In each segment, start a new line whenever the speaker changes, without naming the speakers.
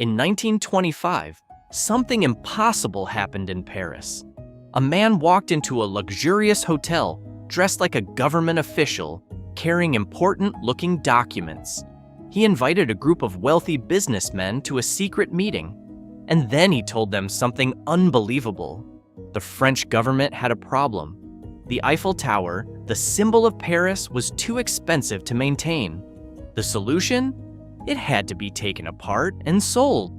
In 1925, something impossible happened in Paris. A man walked into a luxurious hotel dressed like a government official, carrying important-looking documents. He invited a group of wealthy businessmen to a secret meeting, and then he told them something unbelievable. The French government had a problem. The Eiffel Tower, the symbol of Paris, was too expensive to maintain. The solution? It had to be taken apart and sold.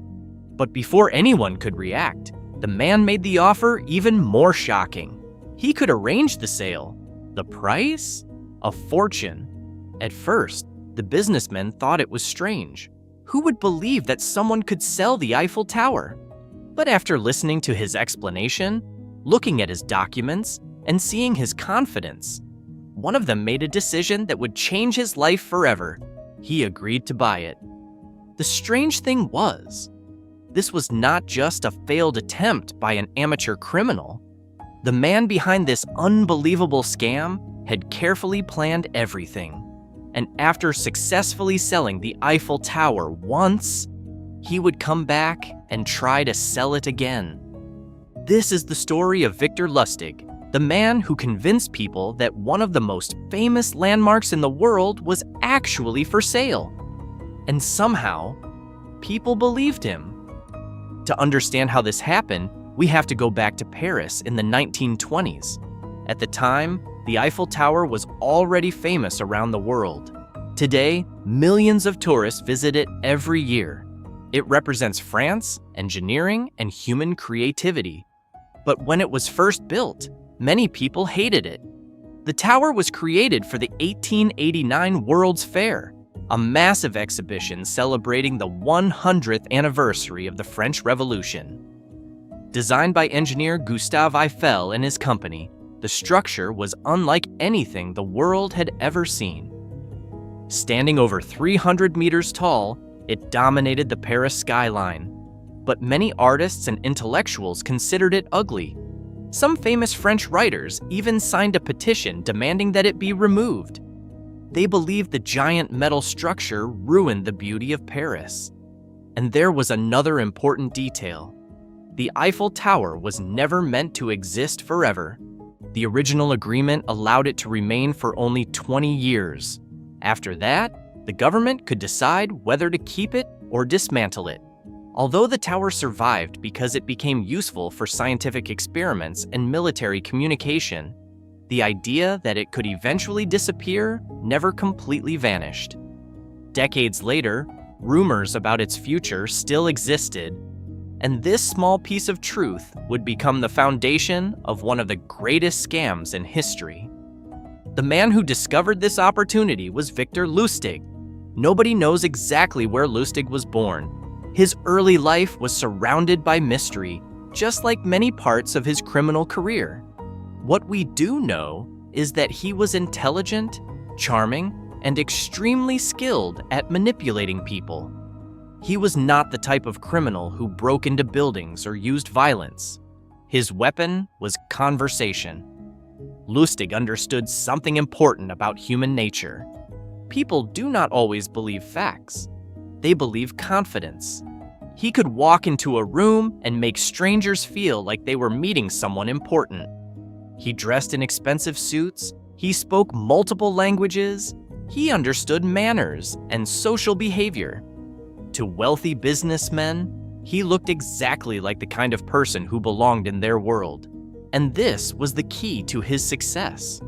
But before anyone could react, the man made the offer even more shocking. He could arrange the sale. The price? A fortune. At first, the businessmen thought it was strange. Who would believe that someone could sell the Eiffel Tower? But after listening to his explanation, looking at his documents, and seeing his confidence, one of them made a decision that would change his life forever. He agreed to buy it. The strange thing was, this was not just a failed attempt by an amateur criminal. The man behind this unbelievable scam had carefully planned everything. And after successfully selling the Eiffel Tower once, he would come back and try to sell it again. This is the story of Victor Lustig, the man who convinced people that one of the most famous landmarks in the world was actually for sale. And somehow, people believed him. To understand how this happened, we have to go back to Paris in the 1920s. At the time, the Eiffel Tower was already famous around the world. Today, millions of tourists visit it every year. It represents France, engineering, and human creativity. But when it was first built, many people hated it. The tower was created for the 1889 World's Fair, a massive exhibition celebrating the 100th anniversary of the French Revolution. Designed by engineer Gustave Eiffel and his company, the structure was unlike anything the world had ever seen. Standing over 300 meters tall, it dominated the Paris skyline. But many artists and intellectuals considered it ugly. Some famous French writers even signed a petition demanding that it be removed. They believed the giant metal structure ruined the beauty of Paris. And there was another important detail. The Eiffel Tower was never meant to exist forever. The original agreement allowed it to remain for only 20 years. After that, the government could decide whether to keep it or dismantle it. Although the tower survived because it became useful for scientific experiments and military communication, the idea that it could eventually disappear never completely vanished. Decades later, rumors about its future still existed, and this small piece of truth would become the foundation of one of the greatest scams in history. The man who discovered this opportunity was Victor Lustig. Nobody knows exactly where Lustig was born. His early life was surrounded by mystery, just like many parts of his criminal career. What we do know is that he was intelligent, charming, and extremely skilled at manipulating people. He was not the type of criminal who broke into buildings or used violence. His weapon was conversation. Lustig understood something important about human nature. People do not always believe facts. They believe confidence. He could walk into a room and make strangers feel like they were meeting someone important. He dressed in expensive suits, he spoke multiple languages, he understood manners and social behavior. To wealthy businessmen, he looked exactly like the kind of person who belonged in their world. And this was the key to his success.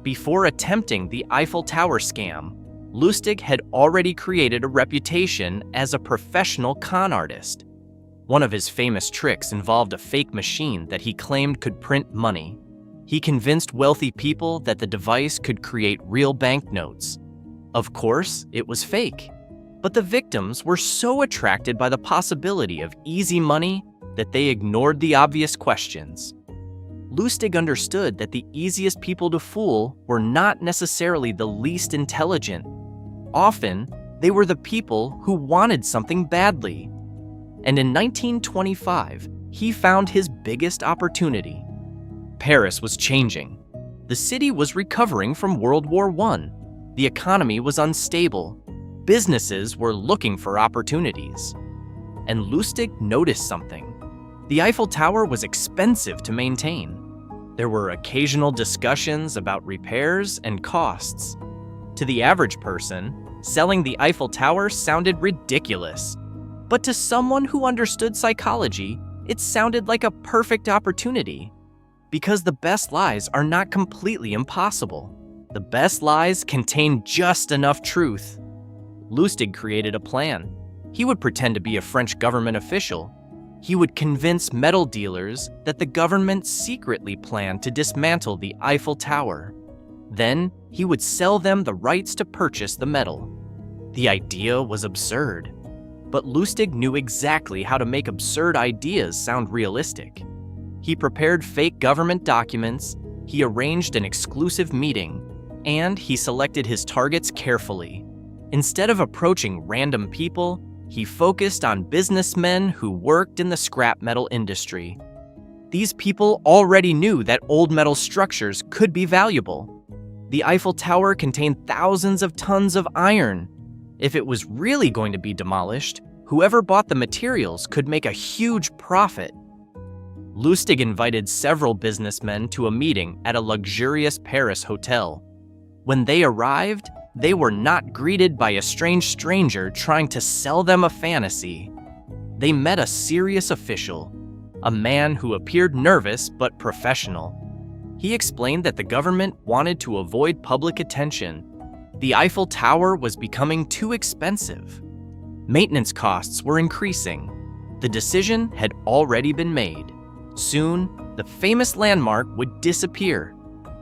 Before attempting the Eiffel Tower scam, Lustig had already created a reputation as a professional con artist. One of his famous tricks involved a fake machine that he claimed could print money. He convinced wealthy people that the device could create real banknotes. Of course, it was fake. But the victims were so attracted by the possibility of easy money that they ignored the obvious questions. Lustig understood that the easiest people to fool were not necessarily the least intelligent. Often, they were the people who wanted something badly. And in 1925, he found his biggest opportunity. Paris was changing. The city was recovering from World War I. The economy was unstable. Businesses were looking for opportunities. and Lustig noticed something. The Eiffel Tower was expensive to maintain. There were occasional discussions about repairs and costs. To the average person, selling the Eiffel Tower sounded ridiculous. But to someone who understood psychology, it sounded like a perfect opportunity. Because the best lies are not completely impossible. The best lies contain just enough truth. Lustig created a plan. He would pretend to be a French government official. He would convince metal dealers that the government secretly planned to dismantle the Eiffel Tower. Then, he would sell them the rights to purchase the metal. The idea was absurd. But Lustig knew exactly how to make absurd ideas sound realistic. He prepared fake government documents, he arranged an exclusive meeting, and he selected his targets carefully. Instead of approaching random people, he focused on businessmen who worked in the scrap metal industry. These people already knew that old metal structures could be valuable. The Eiffel Tower contained thousands of tons of iron. If it was really going to be demolished, whoever bought the materials could make a huge profit. Lustig invited several businessmen to a meeting at a luxurious Paris hotel. When they arrived, they were not greeted by a strange stranger trying to sell them a fantasy. They met a serious official, a man who appeared nervous but professional. He explained that the government wanted to avoid public attention. The Eiffel Tower was becoming too expensive. Maintenance costs were increasing. The decision had already been made. Soon, the famous landmark would disappear.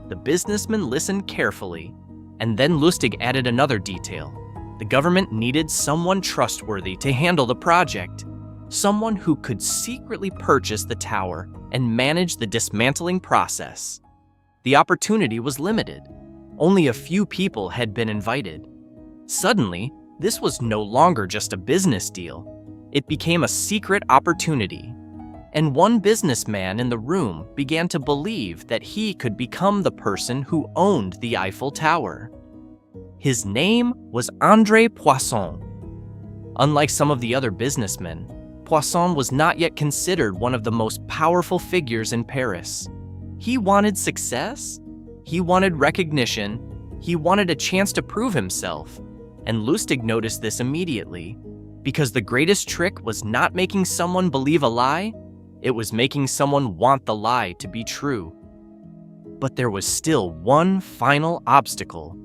The businessman listened carefully, and then Lustig added another detail. The government needed someone trustworthy to handle the project, someone who could secretly purchase the tower and manage the dismantling process. The opportunity was limited. Only a few people had been invited. Suddenly, this was no longer just a business deal. It became a secret opportunity. And one businessman in the room began to believe that he could become the person who owned the Eiffel Tower. His name was André Poisson. Unlike some of the other businessmen, Poisson was not yet considered one of the most powerful figures in Paris. He wanted success, he wanted recognition, he wanted a chance to prove himself, and Lustig noticed this immediately, because the greatest trick was not making someone believe a lie, it was making someone want the lie to be true. But there was still one final obstacle.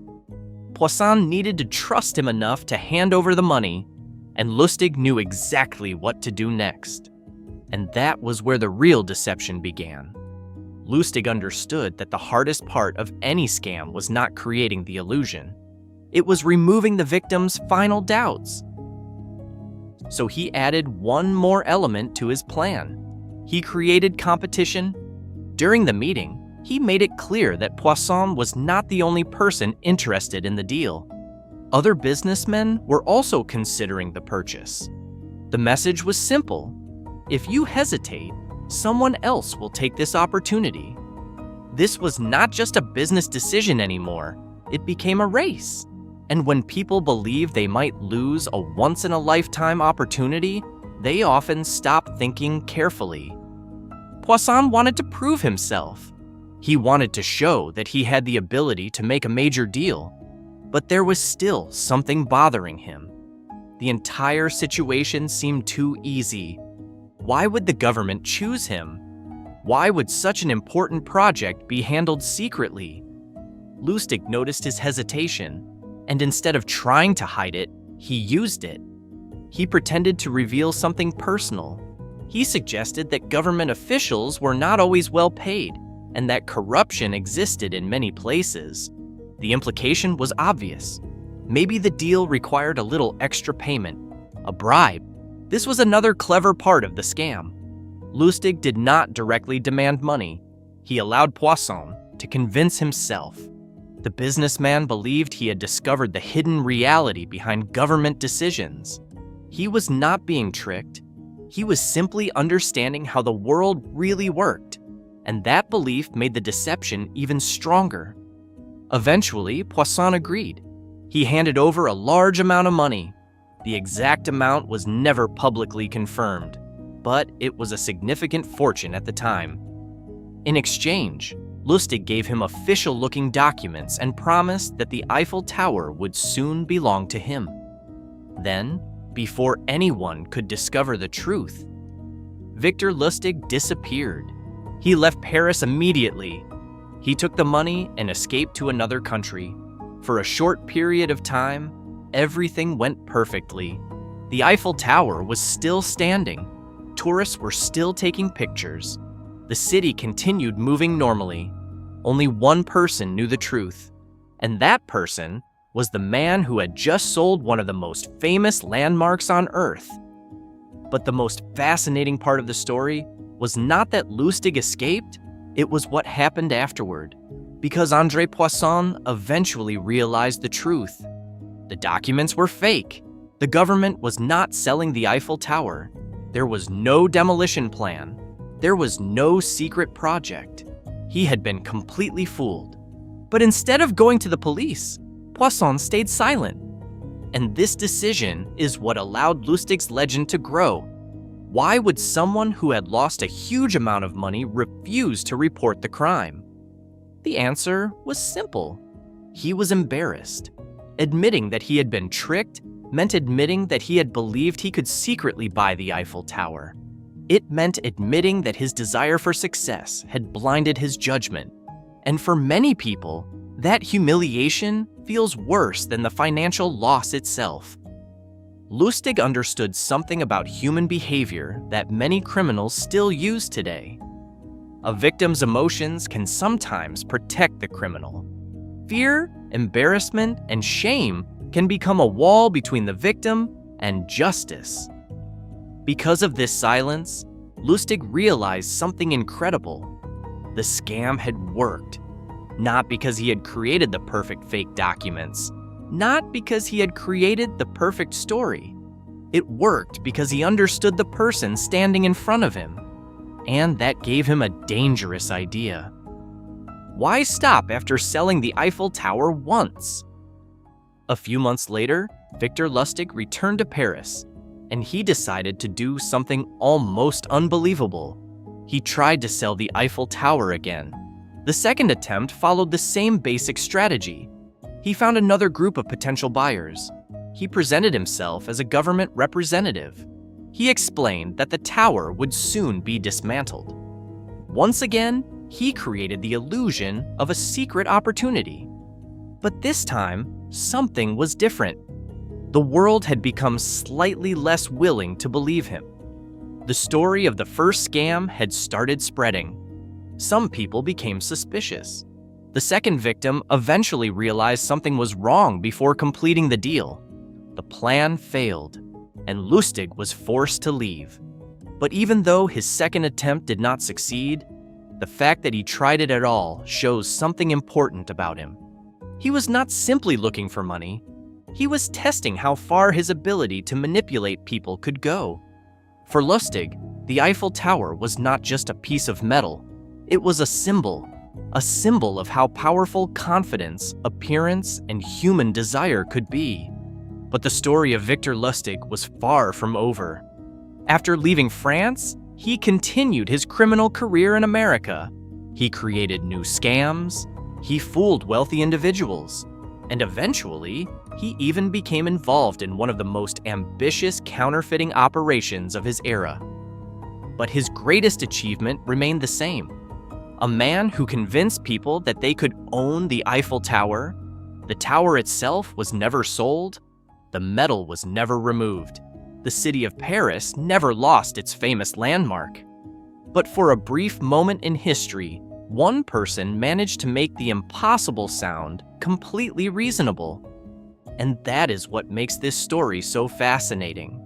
Poisson needed to trust him enough to hand over the money, and Lustig knew exactly what to do next. And that was where the real deception began. Lustig understood that the hardest part of any scam was not creating the illusion. It was removing the victim's final doubts. So he added one more element to his plan. He created competition. During the meeting, he made it clear that Poisson was not the only person interested in the deal. Other businessmen were also considering the purchase. The message was simple. If you hesitate, someone else will take this opportunity. This was not just a business decision anymore. It became a race. And when people believe they might lose a once-in-a-lifetime opportunity, they often stop thinking carefully. Poisson wanted to prove himself. He wanted to show that he had the ability to make a major deal. But there was still something bothering him. The entire situation seemed too easy. Why would the government choose him? Why would such an important project be handled secretly? Lustig noticed his hesitation, and instead of trying to hide it, he used it. He pretended to reveal something personal. He suggested that government officials were not always well paid, and that corruption existed in many places. The implication was obvious. Maybe the deal required a little extra payment, a bribe. This was another clever part of the scam. Lustig did not directly demand money. He allowed Poisson to convince himself. The businessman believed he had discovered the hidden reality behind government decisions. He was not being tricked. He was simply understanding how the world really worked, and that belief made the deception even stronger. Eventually, Poisson agreed. He handed over a large amount of money. The exact amount was never publicly confirmed, but it was a significant fortune at the time. In exchange, Lustig gave him official-looking documents and promised that the Eiffel Tower would soon belong to him. Then, before anyone could discover the truth, Victor Lustig disappeared. He left Paris immediately. He took the money and escaped to another country. For a short period of time, everything went perfectly. The Eiffel Tower was still standing. Tourists were still taking pictures. The city continued moving normally. Only one person knew the truth, and that person was the man who had just sold one of the most famous landmarks on Earth. But the most fascinating part of the story was not that Lustig escaped, it was what happened afterward. Because André Poisson eventually realized the truth. The documents were fake. The government was not selling the Eiffel Tower. There was no demolition plan. There was no secret project. He had been completely fooled. But instead of going to the police, Poisson stayed silent. And this decision is what allowed Lustig's legend to grow. Why would someone who had lost a huge amount of money refuse to report the crime? The answer was simple. He was embarrassed. Admitting that he had been tricked meant admitting that he had believed he could secretly buy the Eiffel Tower. It meant admitting that his desire for success had blinded his judgment. And for many people, that humiliation feels worse than the financial loss itself. Lustig understood something about human behavior that many criminals still use today. A victim's emotions can sometimes protect the criminal. Fear, embarrassment, and shame can become a wall between the victim and justice. Because of this silence, Lustig realized something incredible. The scam had worked. Not because he had created the perfect fake documents. Not because he had created the perfect story. It worked because he understood the person standing in front of him. And that gave him a dangerous idea. Why stop after selling the Eiffel Tower once? A few months later, Victor Lustig returned to Paris, and he decided to do something almost unbelievable. He tried to sell the Eiffel Tower again. The second attempt followed the same basic strategy. He found another group of potential buyers. He presented himself as a government representative. He explained that the tower would soon be dismantled. Once again, he created the illusion of a secret opportunity. But this time, something was different. The world had become slightly less willing to believe him. The story of the first scam had started spreading. Some people became suspicious. The second victim eventually realized something was wrong before completing the deal. The plan failed, and Lustig was forced to leave. But even though his second attempt did not succeed, the fact that he tried it at all shows something important about him. He was not simply looking for money. He was testing how far his ability to manipulate people could go. For Lustig, the Eiffel Tower was not just a piece of metal. It was a symbol of how powerful confidence, appearance, and human desire could be. But the story of Victor Lustig was far from over. After leaving France, he continued his criminal career in America. He created new scams, he fooled wealthy individuals, and eventually, he even became involved in one of the most ambitious counterfeiting operations of his era. But his greatest achievement remained the same. A man who convinced people that they could own the Eiffel Tower. The tower itself was never sold. The metal was never removed. The city of Paris never lost its famous landmark. But for a brief moment in history, one person managed to make the impossible sound completely reasonable. And that is what makes this story so fascinating.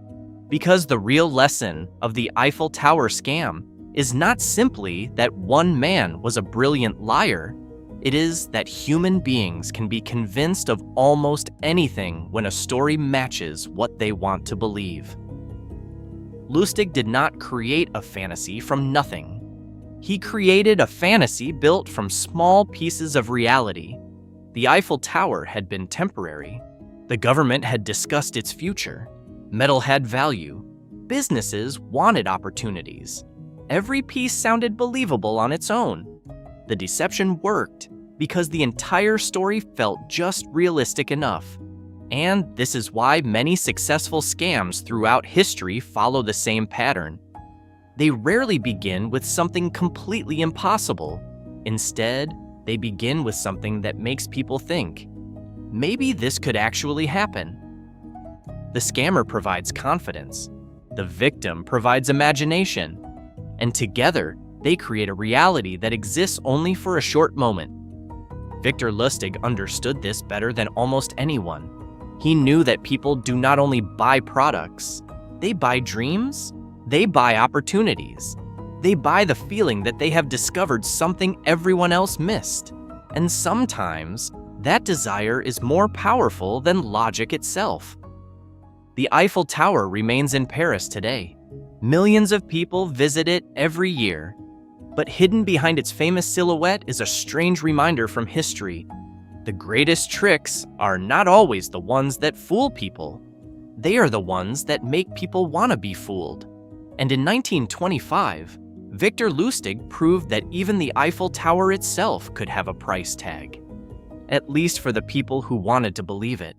Because the real lesson of the Eiffel Tower scam is not simply that one man was a brilliant liar. It is that human beings can be convinced of almost anything when a story matches what they want to believe. Lustig did not create a fantasy from nothing. He created a fantasy built from small pieces of reality. The Eiffel Tower had been temporary. The government had discussed its future. Metal had value. Businesses wanted opportunities. Every piece sounded believable on its own. The deception worked because the entire story felt just realistic enough. And this is why many successful scams throughout history follow the same pattern. They rarely begin with something completely impossible. Instead, they begin with something that makes people think, maybe this could actually happen. The scammer provides confidence. The victim provides imagination. And together, they create a reality that exists only for a short moment. Victor Lustig understood this better than almost anyone. He knew that people do not only buy products, they buy dreams, they buy opportunities. They buy the feeling that they have discovered something everyone else missed. And sometimes, that desire is more powerful than logic itself. The Eiffel Tower remains in Paris today. Millions of people visit it every year. But hidden behind its famous silhouette is a strange reminder from history. The greatest tricks are not always the ones that fool people. They are the ones that make people want to be fooled. And in 1925, Victor Lustig proved that even the Eiffel Tower itself could have a price tag. At least for the people who wanted to believe it.